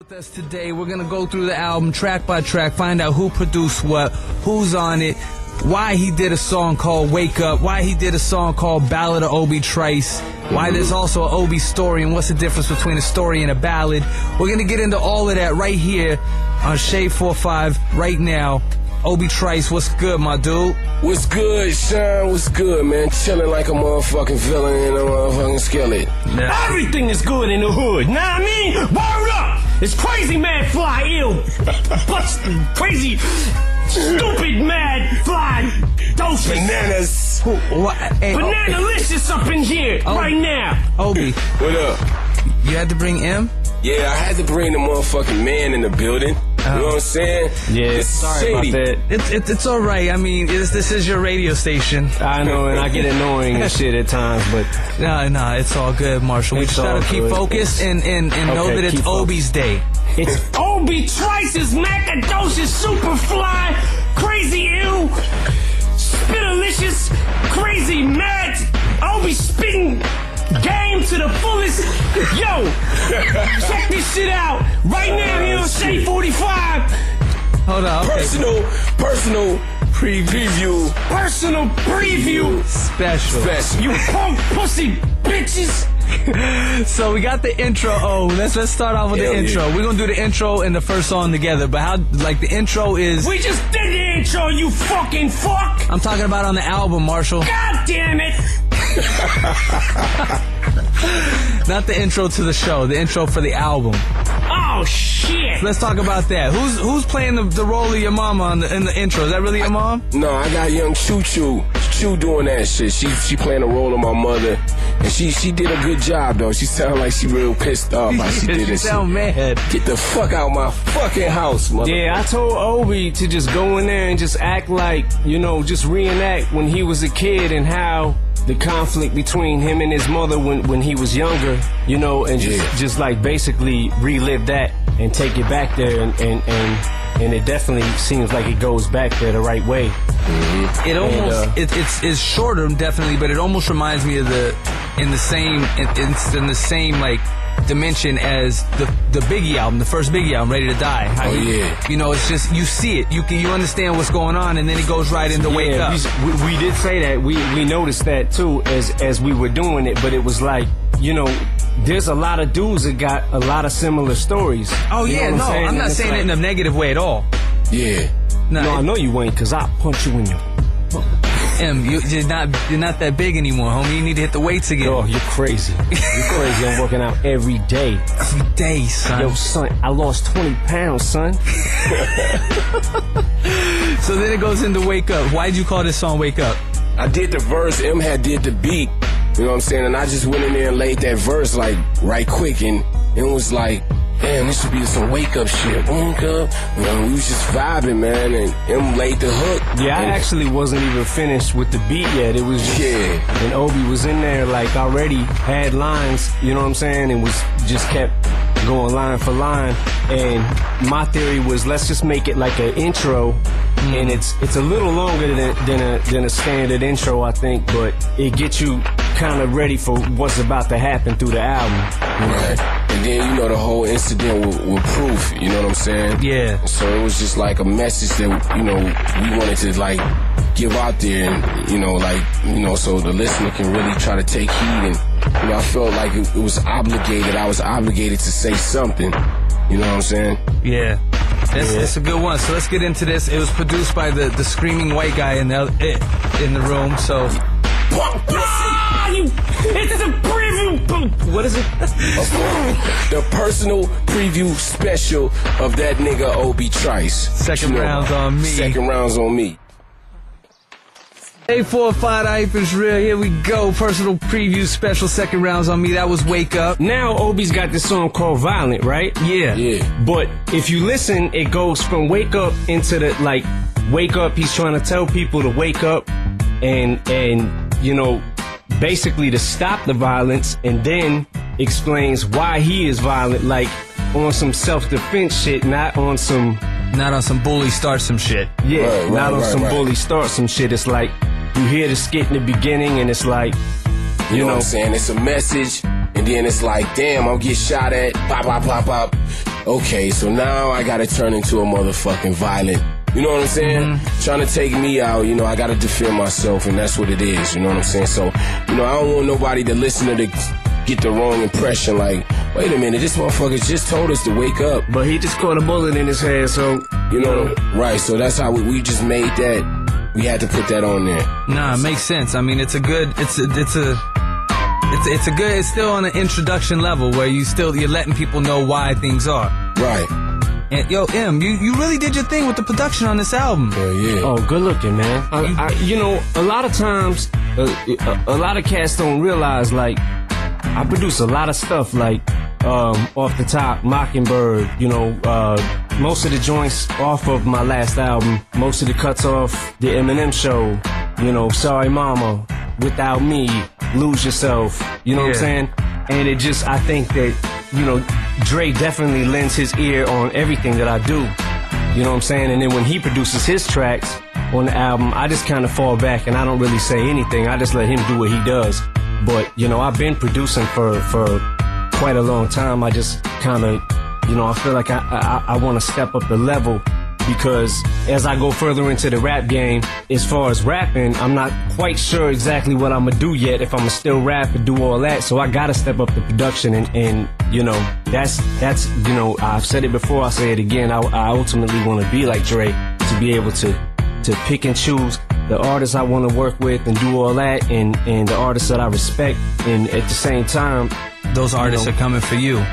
with us today. We're gonna go through the album track by track, find out who produced what, who's on it, why he did a song called Wake Up, why he did a song called Ballad of Obie Trice, why there's also an Obie story, and what's the difference between a story and a ballad. We're gonna get into all of that right here on Shade 45 right now. Obie Trice, what's good, my dude? What's good, Sean? What's good, man? Chilling like a motherfucking villain in a motherfucking skillet. Nah. Everything is good in the hood, know what I mean? Word up! It's crazy, mad, fly, ill, crazy, stupid, mad, fly, doses. Bananas. Hey, Banana-licious up in here, right now. Obie. What up? You had to bring M? Yeah, I had to bring the motherfucking man in the building. You know what I'm saying? Yeah, it's sorry shady. about that. It's all right. I mean, this is your radio station. I know, and I get annoying and shit at times, but No, it's all good, Marshall. We It's just gotta all keep good. focused and know Okay, that it's keep Obie's day. it's Obie Trice's Macadocious Superfly, crazy ill, spitalicious, crazy mad, Obie spitting game to the fullest. Yo, check this shit out right now here on Shade 45. Hold on, okay. Personal preview. Personal preview. Special. You punk pussy bitches. So we got the intro. Oh, let's start off with the Hell yeah. intro. We're gonna do the intro and the first song together. But how, like, the intro is... We just did the intro, you fucking fuck. I'm talking about on the album, Marshall. God damn it. Not the intro to the show, the intro for the album. Oh shit. Let's talk about that. Who's playing the role of your mama in the intro? Is that really your mom? No, I got young Choo doing that shit. She playing the role of my mother, and she did a good job though. She sounded like she real pissed off how she did She it. sound mad. Get the fuck out my fucking house, mother. Yeah, I told Obie to just go in there and just act like, just reenact when he was a kid and how the conflict between him and his mother when he was younger, and just like basically relive that and take it back there, and it definitely seems like it goes back there the right way. It almost it's shorter, definitely, but it almost reminds me of in the same like dimension as the Biggie album, the first Biggie album, Ready to Die. How it's just, you see it, you understand what's going on, and then it goes right into Wake Up. We did say that. We noticed that too as we were doing it, but it was like, there's a lot of dudes that got a lot of similar stories. Oh You know yeah, what no, saying? I'm not And it's saying it in a negative way at all. Yeah. No, I know you ain't, cause I punch you in your. M, you're not that big anymore, homie. You need to hit the weights again. Oh, you're crazy. You're crazy. I'm working out every day. Every day, son. Yo, son, I lost 20 pounds, son. So then it goes into Wake Up. Why'd you call this song Wake Up? I did the verse, M did the beat, you know what I'm saying? And I just went in there and laid that verse like right quick, and it was like, damn, this should be some wake up shit. Wake up. We was just vibing, man, and M laid the hook. Yeah, I actually wasn't even finished with the beat yet. It was just, and Obie was in there like already had lines, you know what I'm saying, and was just kept going line for line. And my theory was, let's just make it like an intro, and it's a little longer than a standard intro, I think, but it gets you kind of ready for what's about to happen through the album. Right. And then, the whole incident with Proof, you know what I'm saying? Yeah. So it was just like a message that, we wanted to like give out there, and, so the listener can really try to take heed. And, I felt like it was obligated. I was obligated to say something. You know what I'm saying? Yeah. It's a good one. So let's get into this. It was produced by the screaming white guy in the room. So, It's a preview. What is it? The personal preview special of that nigga Obie Trice. Second round's on me. Second round's on me. 845 hype is real. Here we go. Personal preview special. Second round's on me. That was Wake Up. Now Obie's got this song called Violent, right? Yeah. Yeah. But if you listen, it goes from Wake Up into the, like, Wake Up, he's trying to tell people to wake up and basically to stop the violence, and then explains why he is violent, like on some self-defense shit, not on some bully start some shit. Yeah, not on some bully start some shit. It's like, you hear the skit in the beginning, and it's like, you know what I'm saying? It's a message, and then it's like, damn, I'll get shot at, pop, pop, pop, pop. okay, so now I gotta turn into a motherfucking violent. You know what I'm saying? Trying to take me out, you know, I gotta defend myself, and that's what it is, you know what I'm saying? So, you know, I don't want nobody to listen to get the wrong impression, like, wait a minute, this motherfucker just told us to wake up. But he just caught a bullet in his head, so... You know, right, so that's how we just made that. We had to put that on there. Nah, it makes sense. I mean, it's still on an introduction level where you're letting people know why things are. Right. And, yo, M, you really did your thing with the production on this album. Hell yeah. Oh, good looking, man. You know, a lot of times, a lot of cats don't realize, like, I produce a lot of stuff, like, off the top, Mockingbird, you know, most of the joints off of my last album, most of the cuts off the Eminem Show, you know, Sorry Mama, Without Me, Lose Yourself, you know what I'm saying? And it just, I think that, you know, Dre definitely lends his ear on everything that I do, you know what I'm saying? And then when he produces his tracks on the album, I just kind of fall back and I don't really say anything. I just let him do what he does. But, you know, I've been producing for quite a long time. I just kind of, you know, I feel like I want to step up the level, because as I go further into the rap game, as far as rapping, I'm not quite sure exactly what I'm going to do yet, if I'm going to still rap and do all that. So I got to step up the production and you know, that's, you know, I've said it before, I'll say it again. I ultimately want to be like Dre, to be able to pick and choose the artists I want to work with and do all that, and the artists that I respect, and at the same time, those artists are coming for you.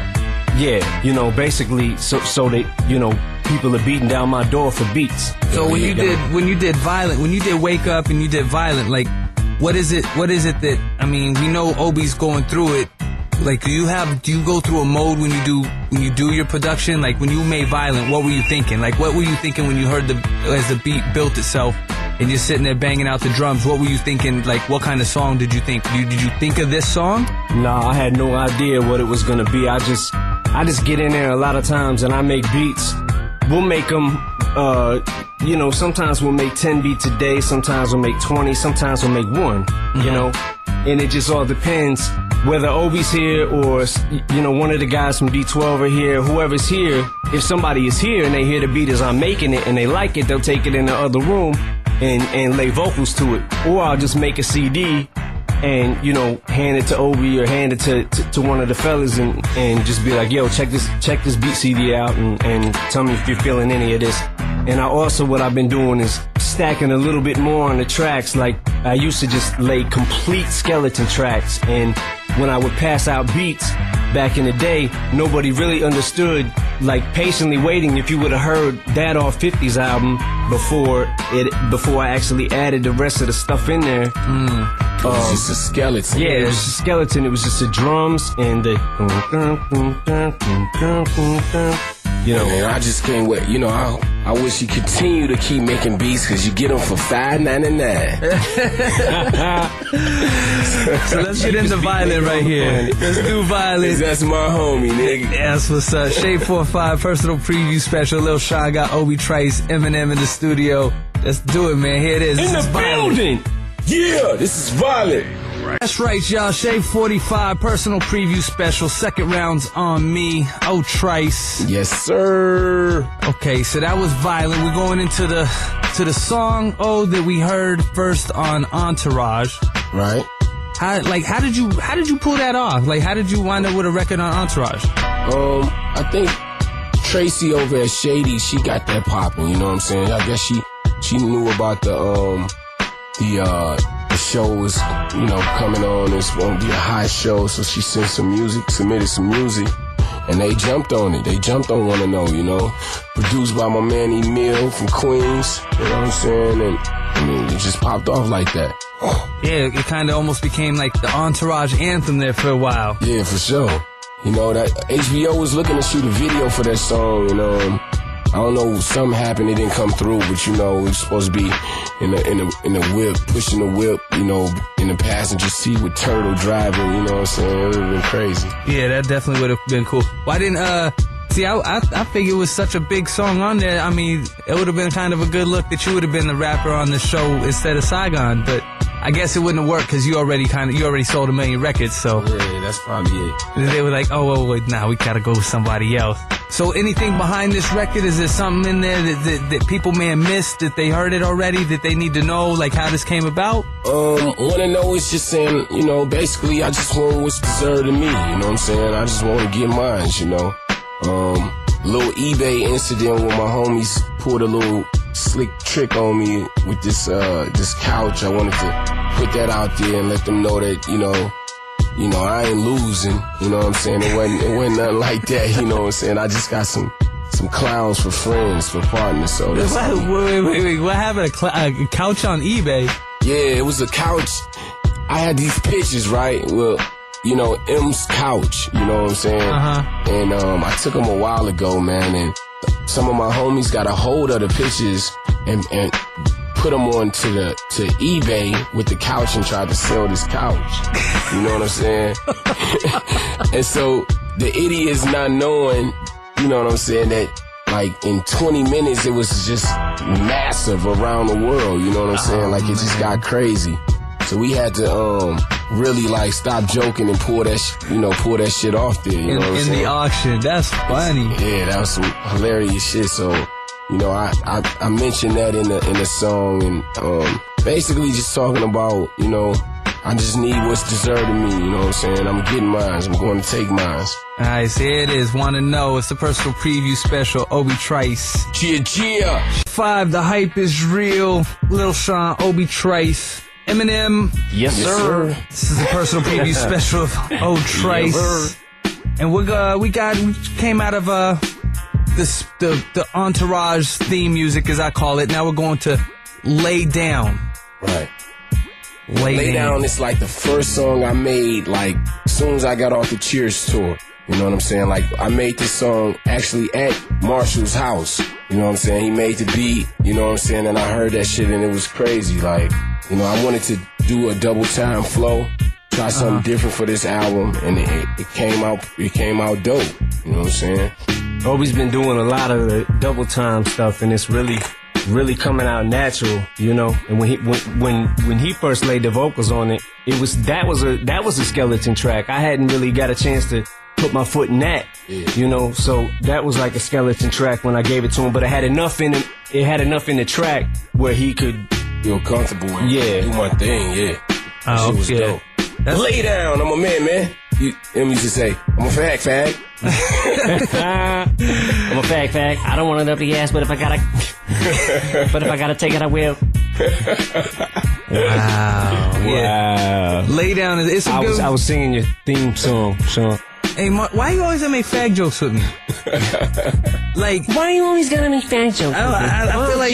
Yeah, you know, basically, so that, you know, people are beating down my door for beats. So when you did Violent, when you did Wake Up and you did Violent, like, what is it that, I mean, we know Obie's going through it. Like, do you go through a mode when you do your production? Like, when you made Violent, what were you thinking? Like, what were you thinking when you heard as the beat built itself and you're sitting there banging out the drums? What were you thinking? Like, what kind of song did you think? Did you think of this song? Nah, I had no idea what it was gonna be. I just get in there a lot of times and I make beats. We'll make them, you know, sometimes we'll make 10 beats a day, sometimes we'll make 20, sometimes we'll make one, you know? And it just all depends whether Obie's here or, you know, one of the guys from D12 are here, whoever's here. If somebody is here and they hear the beat as I'm making it and they like it, they'll take it in the other room and lay vocals to it. Or I'll just make a CD and, you know, hand it to Obie or hand it to one of the fellas and just be like, yo, check this beat CD out and tell me if you're feeling any of this. And what I've been doing is stacking a little bit more on the tracks. Like, I used to just lay complete skeleton tracks, and when I would pass out beats back in the day, nobody really understood, like, patiently waiting if you would have heard that off 50's album before I actually added the rest of the stuff in there. It was just a skeleton. Yeah, it was just a skeleton. It was just the drums and the, you know. Man, I just can't wait. You know, I wish you continue to keep making beats, because you get them for $5.99. So let's get into Violent right here. Let's do Violent. That's my homie, nigga. That's what's up. Shade 45 personal preview special. Lil Sean got Obie Trice Eminem in the studio. Let's do it, man. Here it is. In the building. Yeah, this is Violent. That's right, y'all. Shade 45 personal preview special. Second round's on me. Oh, Trice. Yes, sir. Okay, so that was Violent. We're going into the song that we heard first on Entourage. Right. How did you pull that off? Like, how did you wind up with a record on Entourage? I think Tracy over at Shady, she got that popping. You know what I'm saying? I guess she knew about the show was, you know, coming on. It's going to be a high show, so she submitted some music, and they jumped on it. They jumped on Wanna Know, you know. Produced by my man Emil from Queens, you know what I'm saying? And I mean, it just popped off like that. Yeah, it kind of almost became like the Entourage anthem there for a while. Yeah, for sure. You know, that HBO was looking to shoot a video for that song, you know. I don't know, something happened, it didn't come through, but you know, it was supposed to be in the whip, pushing the whip, you know, in the passenger seat with Turtle driving, you know what I'm saying? It would have been crazy. Yeah, that definitely would have been cool. Why didn't, I figured it was such a big song on there. I mean, it would have been kind of a good look that you would have been the rapper on the show instead of Saigon, but I guess it wouldn't have worked because you already sold 1 million records, so. Yeah, that's probably it. They were like, oh, wait, nah, we gotta go with somebody else. So anything behind this record? Is there something in there that people may have missed, that they heard it already, that they need to know, like how this came about? Wanna know is just saying, you know, basically I just want what's deserved of me, you know what I'm saying? I just want to get mine, you know. Little eBay incident where my homies pulled a little slick trick on me with this couch. I wanted to put that out there and let them know that, you know, I ain't losing, you know what I'm saying? It wasn't nothing like that, you know what I'm saying? I just got some clowns for friends, for partners, so that's Wait, what happened? A couch on eBay? Yeah, it was a couch. I had these pictures, right? Well, you know, M's couch, you know what I'm saying? And I took them a while ago, man, and some of my homies got a hold of the pictures and put them on to eBay with the couch and tried to sell this couch. You know what I'm saying? And so the idiots not knowing, you know what I'm saying, that like in 20 minutes it was just massive around the world, you know what I'm saying? Like it just got crazy. So we had to really like stop joking and pull that shit off there, you know what I'm saying? In the auction. That's funny. Yeah, that was some hilarious shit. So, you know, I mentioned that in the song, and basically just talking about, you know, I just need what's deserved of me, you know what I'm saying? I'm getting mine. I'm going to take mine. Alright, so here it is. Want to know? It's the personal preview special. Obie Trice. Cheer. 5, the hype is real. Lil Sean, Obie Trice, Eminem. Yes, sir. This is the personal preview special of Obie Trice. Yes, and we came out of the Entourage theme music, as I call it. Now we're going to Lay Down. Right. Lay Down is like the first song I made, like, as soon as I got off the Cheers tour. You know what I'm saying? Like, I made this song actually at Marshall's house. You know what I'm saying? He made the beat, you know what I'm saying? And I heard that shit and it was crazy. Like, you know, I wanted to do a double time flow, try something different for this album, and it came out dope. You know what I'm saying? Obie's been doing a lot of the double time stuff, and it's really coming out natural, you know. And when he first laid the vocals on it, that was a skeleton track. I hadn't really got a chance to put my foot in that, you know. So that was like a skeleton track when I gave it to him. But it had enough in it. It had enough in the track where he could feel comfortable and do my thing. Yeah, oh, shit was dope. Lay down. I'm a man. Him used to say, I'm a fag. I'm a fag. I don't want it up the ass, but if I gotta take it, I will. Wow. Lay down. It's a good. I was singing your theme song, Sean. Hey, Mark, why you always make fag jokes with me? Like, why you always gotta make fag jokes? I feel like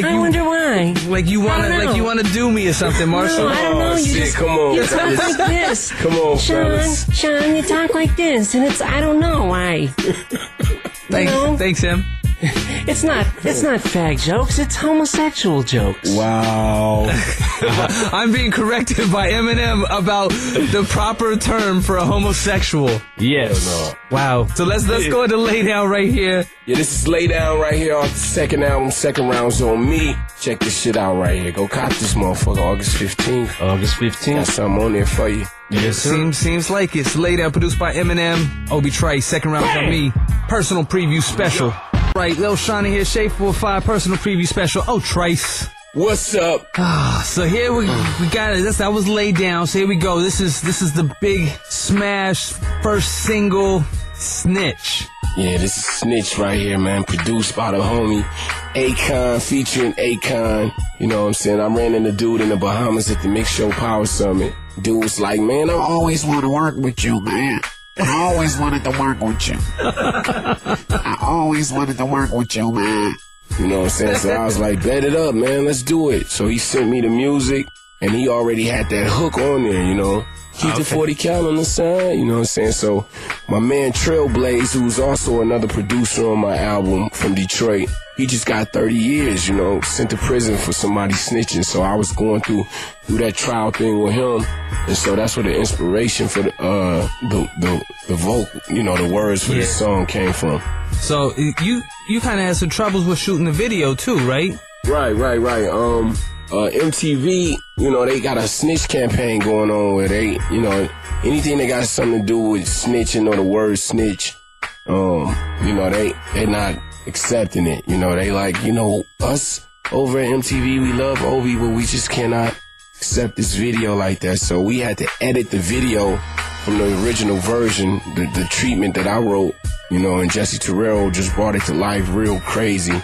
I you wonder why. Like you wanna do me or something, Marshall. No, I don't know. Come on. You talk like this. Come on, fellas. Sean, you talk like this, and I don't know why. Thanks, Em. It's not fag jokes, it's homosexual jokes. Wow. I'm being corrected by Eminem about the proper term for a homosexual. Yes. Wow. So let's go into Lay Down right here. Yeah, this is Lay Down right here off the second album, Second Round's on me. Check this shit out right here. Go cop this motherfucker August 15th. August 15th. Got something on there for you. Yes, seems like it's Lay Down, produced by Eminem, Obie Trice, Second Round's on me. Personal preview special. Right, Lil Shawnee here, Shea 45 personal preview special. Oh, Trice. What's up? So here we got it. That was Lay Down. So here we go. This is the big smash first single, Snitch. Yeah, this is Snitch right here, man. Produced by the homie Akon, featuring Akon. You know what I'm saying? I ran into dude in the Bahamas at the Mix Show Power Summit. Dude was like, man, I always want to work with you, man. I always wanted to work with you. I always wanted to work with you, man. You know what I'm saying? So I was like, bet it up, man. Let's do it. So he sent me the music, and he already had that hook on there, you know. Keep the 40 cal on the side, you know what I'm saying? So my man Trailblaze, who's also another producer on my album from Detroit, he just got 30 years, you know, sent to prison for somebody snitching. So I was going through that trial thing with him. And so that's where the inspiration for the vocal, you know, the words for this song came from. So you kind of had some troubles with shooting the video too, right? Right. MTV, you know, they got a snitch campaign going on where they, you know, anything that got something to do with snitching or the word snitch, you know, they're not accepting it. You know, they like, you know, us over at MTV, we love Obie, but we just cannot accept this video like that. So we had to edit the video from the original version, the treatment that I wrote, you know, and Jesse Terrell just brought it to life real crazy.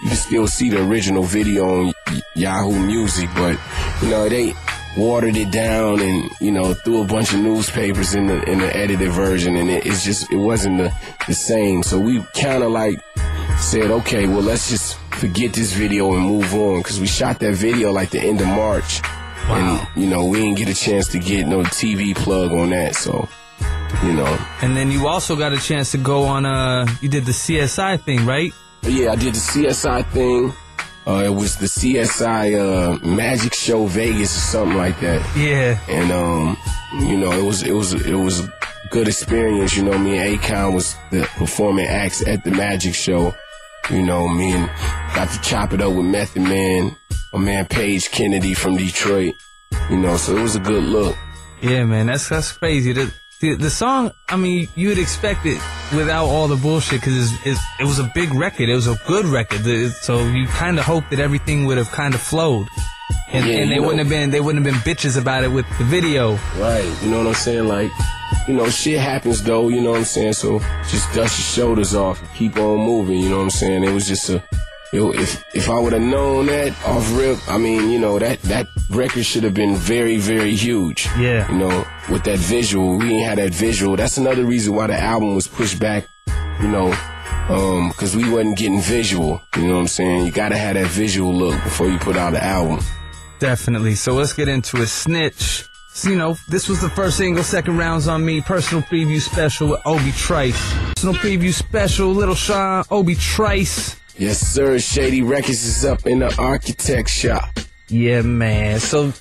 You can still see the original video on Yahoo Music, but, you know, they watered it down and, you know, threw a bunch of newspapers in the edited version, and it wasn't the same. So we kind of like said, okay, well, let's just forget this video and move on, because we shot that video like the end of March. Wow. And, you know, we didn't get a chance to get no TV plug on that, so, you know. And then you also got a chance to go on, you did the CSI thing, right? Yeah, I did the CSI thing. It was the CSI Magic Show Vegas or something like that. Yeah. And, you know, it was a good experience. You know, me and Akon was the performing acts at the Magic Show. You know, me and got to chop it up with Method Man, my man Paige Kennedy from Detroit. You know, so it was a good look. Yeah, man, that's crazy. The song, I mean, you would expect it without all the bullshit, because it was a big record. It was a good record. So you kind of hope that everything would have kind of flowed. And, yeah, and they wouldn't have been bitches about it with the video. Right. You know what I'm saying? Like, you know, shit happens though, you know what I'm saying? So just dust your shoulders off and keep on moving, you know what I'm saying? It was just if I would have known that off rip, I mean, you know, that record should have been very, very huge. Yeah. You know, with that visual, we ain't had that visual. That's another reason why the album was pushed back, you know, because we wasn't getting visual. You know what I'm saying? You gotta have that visual look before you put out an album. Definitely. So let's get into it. Snitch. So, you know, this was the first single, Second Round's on Me, personal preview special with Obie Trice. Personal preview special, Little Sean, Obie Trice. Yes, sir. Shady Records is up in the architect shop. Yeah, man. So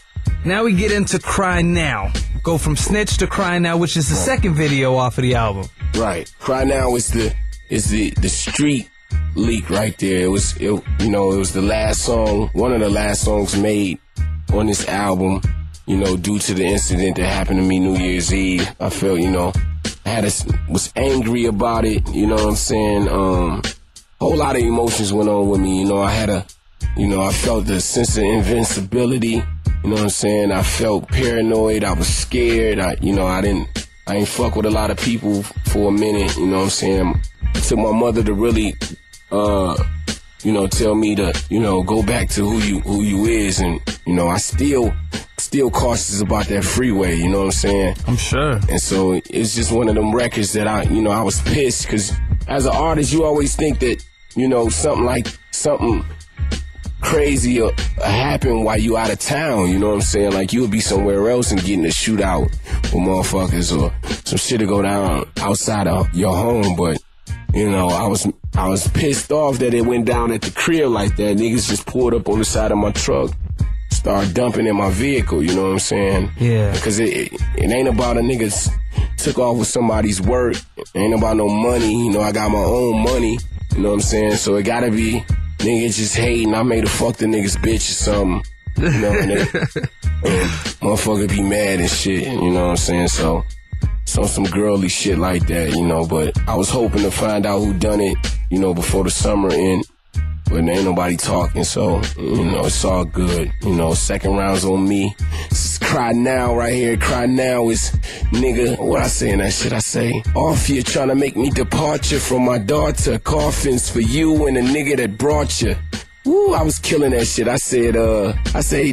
now we get into Cry Now. Go from Snitch to Cry Now, which is the second video off of the album. Right. Cry Now is the street leak right there. It was the last song, one of the last songs made on this album, you know, due to the incident that happened to me New Year's Eve. I felt, you know, was angry about it, you know what I'm saying? Whole lot of emotions went on with me, you know. I felt the sense of invincibility, you know what I'm saying? I felt paranoid, I was scared, I ain't fuck with a lot of people for a minute, you know what I'm saying? It took my mother to really, you know, tell me to, you know, go back to who you is, and, you know, I still cautious about that freeway, you know what I'm saying? I'm sure. And so it's just one of them records that I was pissed, because as an artist, you always think that, you know, something crazy happen while you out of town, you know what I'm saying? Like, you'll be somewhere else and getting a shootout with motherfuckers, or some shit to go down outside of your home, but, you know, I was pissed off that it went down at the crib like that. Niggas just pulled up on the side of my truck, started dumping in my vehicle, you know what I'm saying? Yeah. Because it ain't about a nigga took off with somebody's work. It ain't about no money. You know, I got my own money. You know what I'm saying? So it gotta be niggas just hating. I made a fuck the niggas bitch or something. You know, and motherfucker be mad and shit. You know what I'm saying? So some girly shit like that, you know. But I was hoping to find out who done it, you know, before the summer end. But ain't nobody talking, so, you know, it's all good. You know, Second Round's on Me. This is Cry Now right here. Cry Now is, nigga, what I say in that shit? I say, off here trying to make me departure from my daughter. Coffins for you and the nigga that brought you. Woo, I was killing that shit. I said,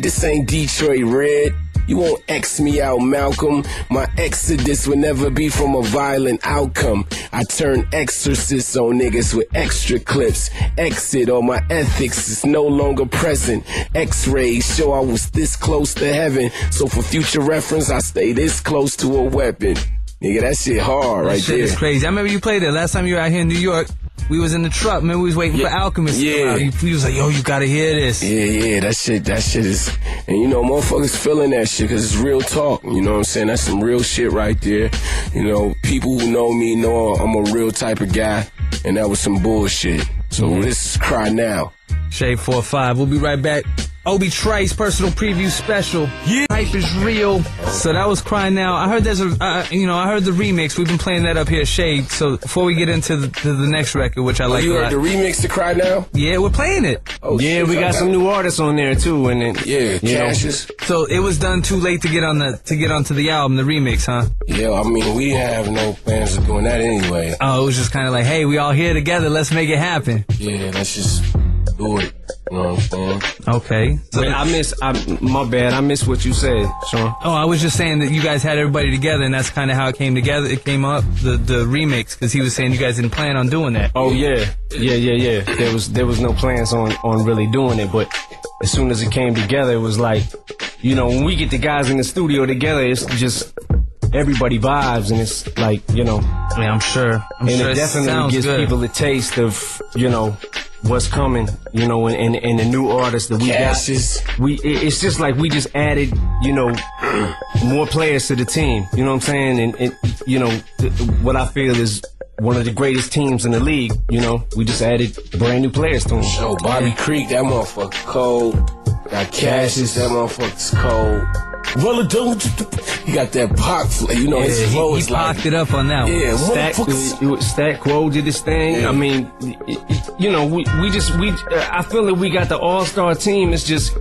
this ain't Detroit Red. You won't X me out, Malcolm. My exodus will never be from a violent outcome. I turn exorcists on niggas with extra clips. Exit or my ethics is no longer present. X-rays show I was this close to heaven. So for future reference, I stay this close to a weapon. Nigga, that shit hard right there. That shit is crazy. I remember you played it last time you were out here in New York. We was in the truck, man. We was waiting for Alchemist. Yeah. He was like, yo, you gotta hear this. Yeah, that shit is, and you know, motherfuckers feeling that shit, cause it's real talk. You know what I'm saying? That's some real shit right there. You know, people who know me know I'm a real type of guy, and that was some bullshit. So this is Cry Now. Shade 4-5. We'll be right back. Obie Trice personal preview special. Yeah. Hype is real. So that was Cry Now. I heard there's a, I heard the remix. We've been playing that up here at Shade. So before we get into the next record, which I like you a lot. heard the remix to Cry Now? Yeah, we're playing it. Oh, yeah, we got some new artists on there too, and then Cassius. So it was done too late to get onto the album, the remix, huh? Yeah, I mean, we didn't have no plans of doing that anyway. Oh, it was just kind of like, hey, we all here together. Let's make it happen. Yeah, let's just do it. You know what I'm saying? Okay. So my bad. I missed what you said, Sean. Oh, I was just saying that you guys had everybody together, and that's kind of how it came together. It came up, the remix, because he was saying you guys didn't plan on doing that. Oh yeah. There was no plans on really doing it, but as soon as it came together, it was like, when we get the guys in the studio together, it's just everybody vibes, and it's like, I mean, I'm sure it definitely gives people a taste of, what's coming, and the new artists that we got. It's just like we just added, more players to the team. You know what I'm saying? And what I feel is one of the greatest teams in the league. We just added brand new players to them. So Bobby Creek, that motherfucker cold. Got Cassius, that motherfucker's cold. He got that pop flavor, his flow is like... He popped it up on that one. Yeah, Stack Quo did this thing. Yeah. I mean, I feel that we got the all-star team. It's just,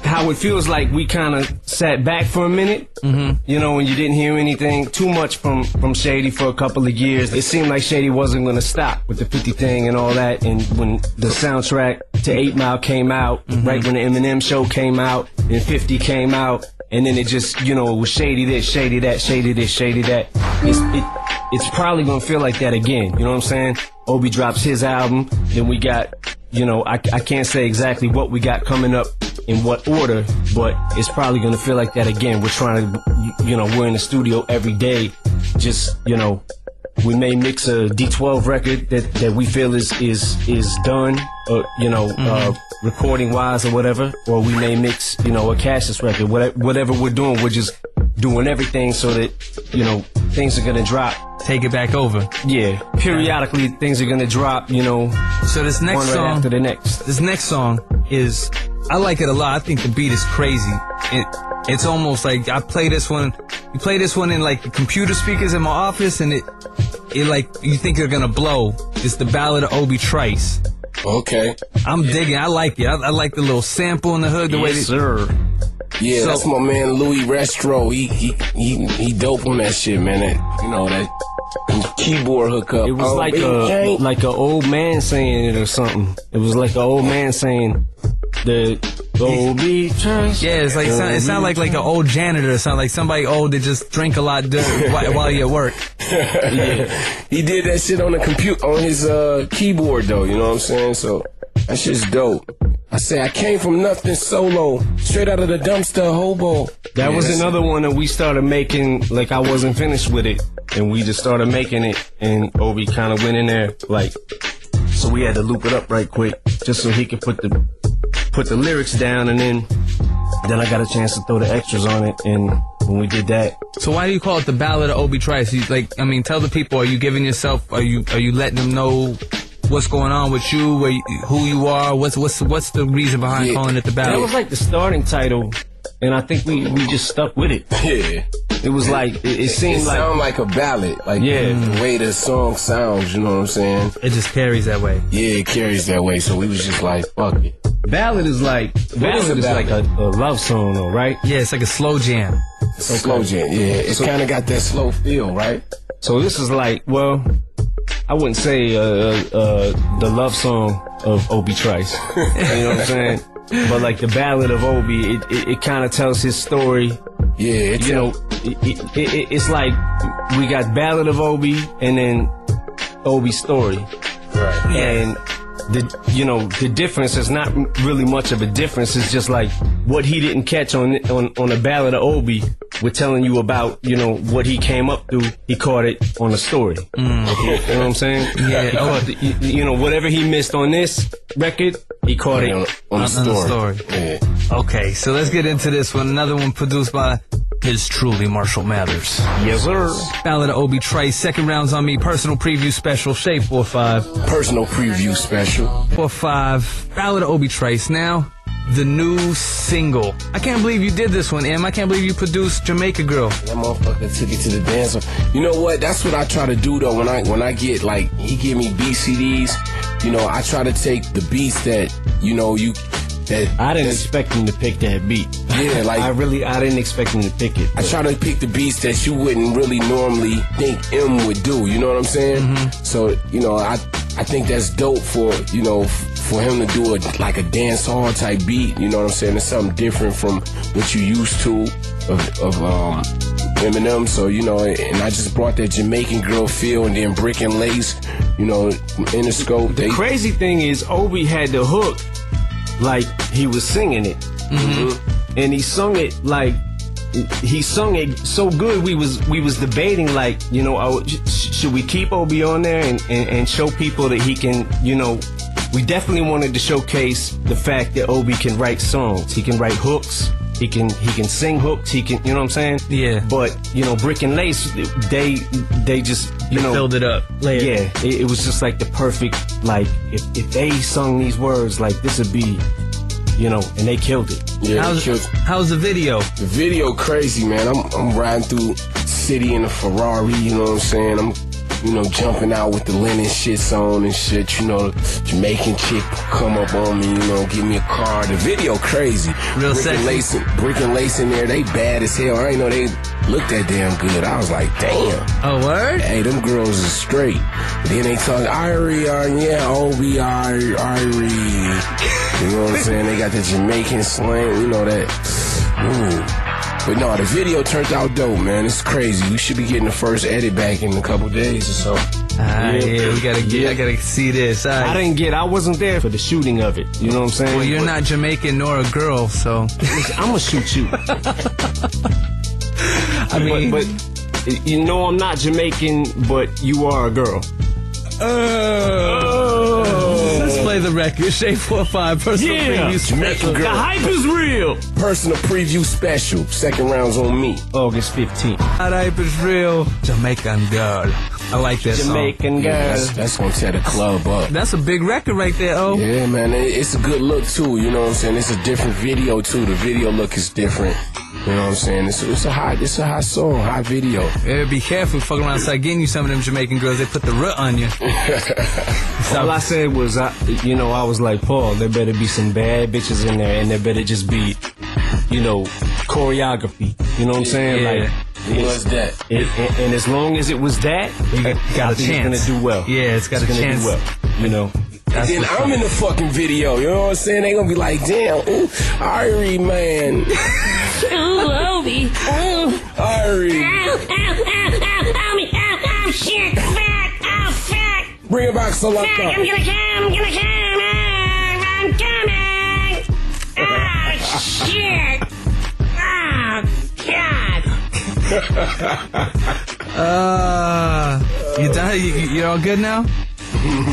how it feels like we kind of sat back for a minute, and you didn't hear anything too much from Shady for a couple of years. It seemed like Shady wasn't going to stop with the 50 thing and all that, and when the soundtrack to 8 Mile came out, right when the Eminem show came out, and 50 came out, and then it just, it was Shady this, Shady that, Shady this, Shady that. It's probably going to feel like that again, you know what I'm saying? Obie drops his album, then we got, I can't say exactly what we got coming up in what order, but it's probably going to feel like that again. We're trying to, we're in the studio every day. Just, we may mix a D12 record that we feel is done, recording wise or whatever, or we may mix, a Cassius record. Whatever we're doing, we're just doing everything so that, things are going to drop. Take it back over. Yeah. Periodically, things are going to drop, So this next one song, right after the next. This next song is, I like it a lot. I think the beat is crazy. It's almost like I play this one. You play this one in like the computer speakers in my office, and it like you think they're gonna blow. It's the Ballad of Obie Trice. Okay. I'm digging. I like it. I like the little sample in the hood. The way sir. Yeah, that's my man Louis Restro. He dope on that shit, man. That keyboard hookup. It was like an old man saying it or something. It was like an old man saying the Obie Trice. Yeah, it's like it sound like an old janitor. It sound like somebody old that just drink a lot while you at work. Yeah. He did that shit on the computer on his keyboard though. You know what I'm saying? So that shit's dope. I say I came from nothing solo, straight out of the dumpster, hobo. That was another one that we started making, like I wasn't finished with it, and we just started making it, and Obie kind of went in there, like, so we had to loop it up right quick, just so he could put the lyrics down, and then I got a chance to throw the extras on it, and when we did that. So why do you call it the Ballad of Obie Trice? Tell the people, are you giving yourself, are you letting them know what's going on with you, who you are? What's the reason behind calling it the Ballad? That was like the starting title, and I think we just stuck with it. Yeah. It was like it seemed like sound like a ballad, like the way the song sounds. You know what I'm saying? It just carries that way. Yeah, it carries that way. So we was just like, fuck it. Ballad is like a love song, though, right? Yeah, it's like a slow jam. Slow jam. Yeah, it's kind of got that slow feel, right? So this is like, well, I wouldn't say the love song of Obie Trice. You know what I'm saying? But like the Ballad of Obie, it kind of tells his story. Yeah, it's like we got Ballad of Obie and then Obie's story. Right. And the difference is not really much of a difference. It's just like what he didn't catch on the Ballad of Obie. We're telling you about, what he came up through. He caught it on the story. You know what I'm saying? Yeah. He caught whatever he missed on this record, he caught it on the story. Yeah. Okay, so let's get into this one. Another one produced by his truly Marshall Mathers. Yes, sir. Ballad of Obie Trice. Second round's on me. Personal preview special. Shade 4-5. Personal preview special. 4-5. Ballad of Obie Trice. Now, the new single. I can't believe you did this one, Em. I can't believe you produced Jamaica Girl. That motherfucker took it to the dance. You know what? That's what I try to do though. When I get like, he give me beat CDs, you know, I try to take the beats that, you know, I didn't expect him to pick that beat. Yeah, like I didn't expect him to pick it. I try to pick the beats that you wouldn't really normally think M would do. You know what I'm saying? Mm-hmm. So, you know, I think that's dope for, you know, for him to do like a dance hall type beat. You know what I'm saying? It's something different from what you used to of Eminem. So, you know, and I just brought that Jamaican Girl feel, and then Brick and Lace, you know, Interscope. The crazy thing is, Obie had the hook like he was singing it. Mm-hmm. And he sung it like, he sung it so good, we was debating like, you know, should we keep Obie on there and show people that he can, you know, we definitely wanted to showcase the fact that Obie can write songs. He can write hooks. He can sing hooks. He can, you know what I'm saying? Yeah. But, you know, Brick and Lace, they just, you know, filled it up later. Yeah. It was just like the perfect, like, if they sung these words, like, this would be, you know, and they killed it. Yeah. How's the video? The video crazy, man. I'm riding through city in a Ferrari, you know what I'm saying? I'm, you know, jumping out with the linen shits on and shit, you know, Jamaican chick come up on me, you know, give me a car. The video crazy. Real sexy. Brick and Lace in there, they bad as hell. I ain't know they looked that damn good. I was like, damn. Oh, word? Hey, them girls is straight. Then they talk, Irie, yeah, Obie, Irie. You know what I'm saying? They got the Jamaican slang, you know that. Ooh. But no, the video turned out dope, man. It's crazy. We should be getting the first edit back in a couple days or so. Yeah, we gotta get. I gotta see this. I wasn't there for the shooting of it. You know what I'm saying? Well, you're not Jamaican nor a girl, so I'm gonna shoot you. I mean, but you know I'm not Jamaican, but you are a girl. Let's play the record. Shade 4-5, personal preview special. The hype is real. Personal preview special. Second round's on me. August 15th. The hype is real. Jamaican Girl. I like that Jamaican song. Girl. Yeah, that's gonna tear the club up. That's a big record right there, oh. Yeah, man. It's a good look too. You know what I'm saying? It's a different video too. The video look is different. You know what I'm saying? It's a hot song, hot video. Yeah, be careful, fucking around, start getting you some of them Jamaican girls. They put the root on you. All I said was, I was like, Paul, there better be some bad bitches in there, and there better just be, you know, choreography. You know what I'm saying? Yeah. Like, What's that? And as long as it was that, you got a chance. It's gonna do well. Yeah, it's got a chance. Do well. You know. And then I'm in the fucking video. You know what I'm saying? They gonna be like, damn, ooh, Irie, man. Ooh, Obie. Ooh. Irie. Oh, shit. Fuck. Oh, fuck. Bring it back, Solaka. Fuck, I'm gonna come. I'm coming. Oh, shit. Oh, God. You done? You all good now?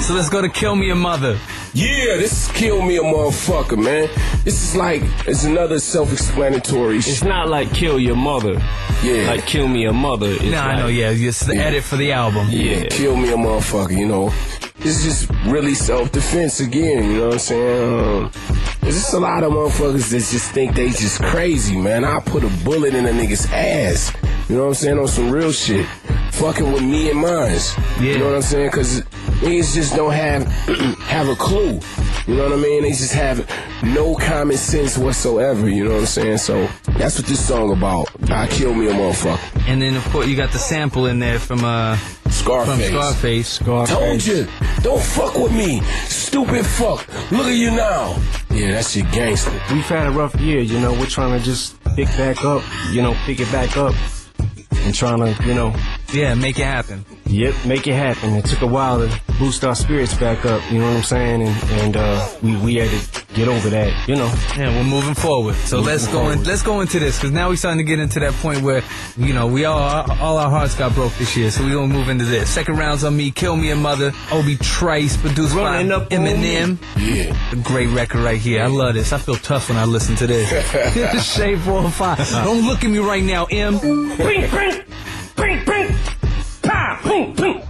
So let's go to Kill Me a Mother. Yeah, this is Kill Me a Motherfucker, man. This is like, it's another self-explanatory It's not like Kill Your Mother. Yeah. Like Kill Me a Mother. It's I know, yeah. It's the edit for the album. Yeah, Kill Me a Motherfucker, you know. It's just really self-defense again, you know what I'm saying? There's just a lot of motherfuckers that just think they just crazy, man. I'll put a bullet in a nigga's ass. You know what I'm saying? On some real shit. Fucking with me and mines. Yeah. You know what I'm saying? Because niggas just don't have a clue. You know what I mean? They just have no common sense whatsoever. You know what I'm saying? So that's what this song about. I Kill Me a Motherfucker. And then, of course, you got the sample in there from Scarface. Told you. Don't fuck with me. Stupid fuck. Look at you now. Yeah, that shit gangster. We've had a rough year, you know. We're trying to just pick it back up. And trying to, you know. Yeah, make it happen. Yep, make it happen. It took a while to boost our spirits back up, you know what I'm saying? And we had to get over that, you know. Yeah, we're moving forward. So let's go into this, because now we're starting to get into that point where, you know, we all our hearts got broke this year, so we're gonna move into this. Second round's on me, Kill Me a Mother, Obie Trice, produced by Eminem. Yeah. A great record right here. I love this. I feel tough when I listen to this. Shade 4-5. Don't look at me right now, M. Bring. Pa, boom, boom.